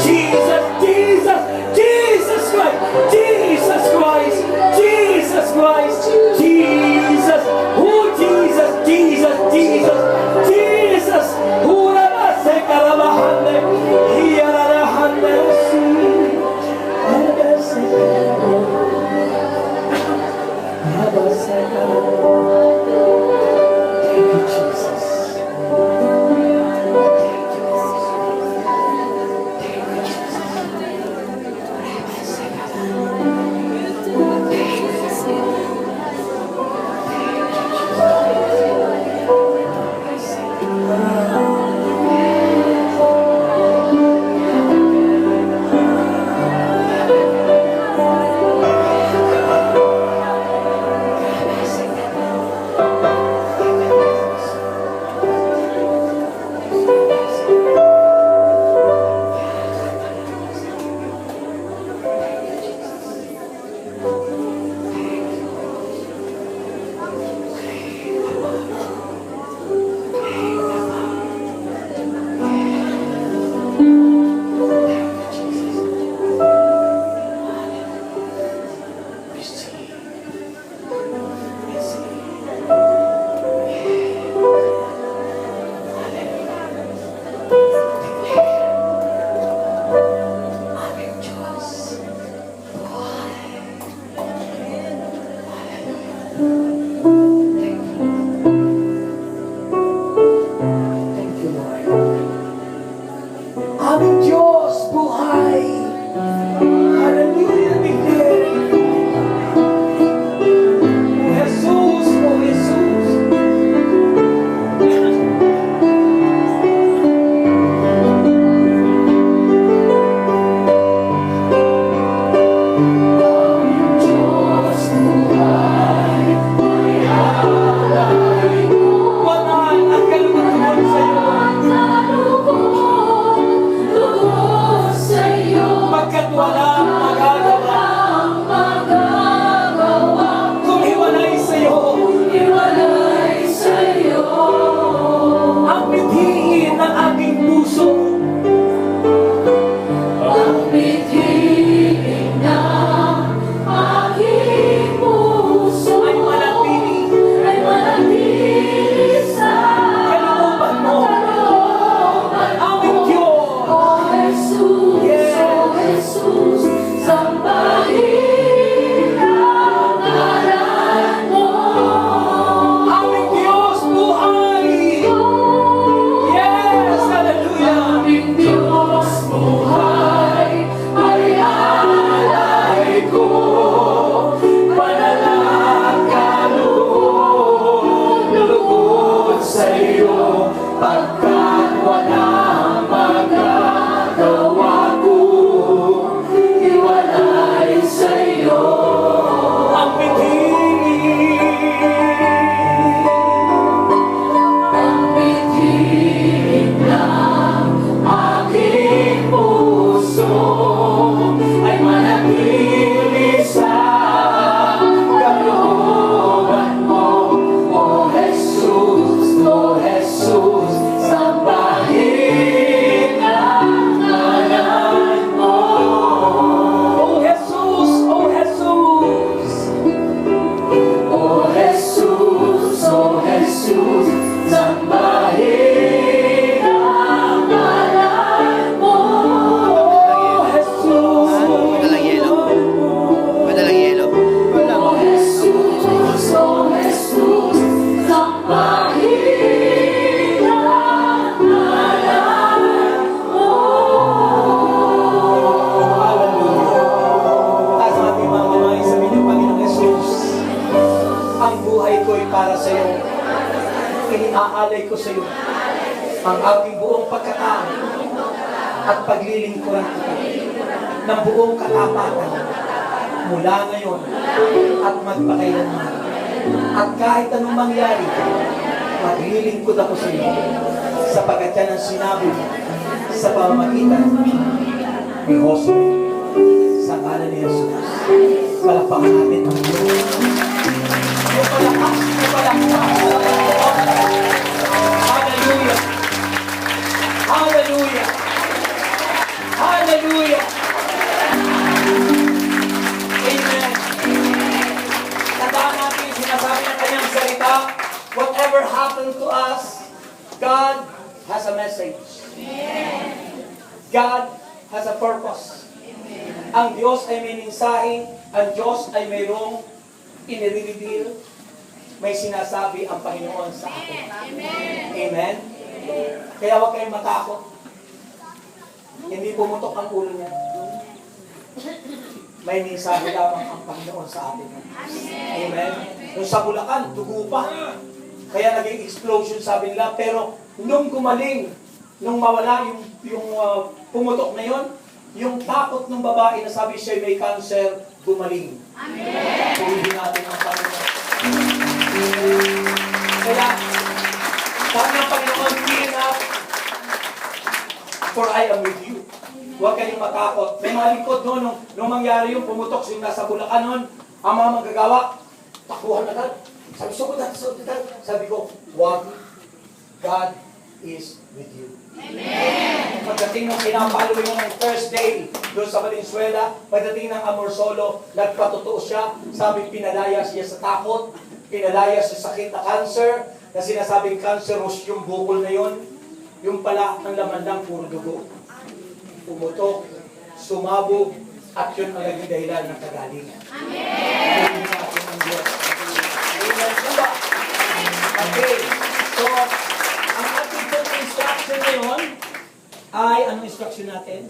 Jesus, Jesus, Jesus Christ, Jesus Christ, Jesus Christ, Jesus, oh Jesus, Jesus, Jesus, Jesus, Urabase Karabahande, Yarahande, Urabase Karabahande. Thank you, Jesus. Iniaalay ko sa iyo ang aking buong pagkatao at paglilingkuran kita ng buong katapatan mula ngayon at magpakailanman. At kahit anong mangyari, maglilingkod ako sa iyo sapagkat yan ang sinabi sa pamamagitan ni Josue sa ngalan ni Jesus. Palakpakan natin ang Diyos. Palakpak. Hallelujah. Hallelujah. message. God has a purpose. Ang Diyos ay may mensahe, ang Diyos ay mayroong inire-reveal, may sinasabi ang Panginoon sa atin. Amen? Kaya huwag kayong matakot. Hindi pumutok ang ulo niya. May mensahe lamang ang Panginoon sa atin. Amen? Nung sa Bulacan, dugo pa. Kaya naging explosion, sabi nila. Pero nung gumaling, nung mawala yung pumutok na yon, yung takot ng babae na sabi siya may cancer, gumaling. Amen. Purihin natin ang Panginoon. Kaya, sabi ng Panginoon, fear not, for I am with you. Huwag kayong matakot. May mga lingkod noon, nung mangyari yung pumutok, yung nasa Bulacan noon, ang mga manggagawa, takuhan agad. Sabi, sukutan. Sabi ko, wag. God is with you. Amen. Pagdating ng pinapaloy mo ng first day doon sa Valenzuela, pagdating ng Amorsolo, nagpatotoo siya. Sabi, pinalaya siya sa takot, pinalaya siya sa sakit na cancer, na sinasabing cancerous yung bukol na yon. Yung pala, ang laman lang, puro dugo. Pumutok, sumabog, at yun ang naging dahilan ng kagalingan. Amen! Okay, so, ang ating pong instruction ngayon ay, anong instruction natin?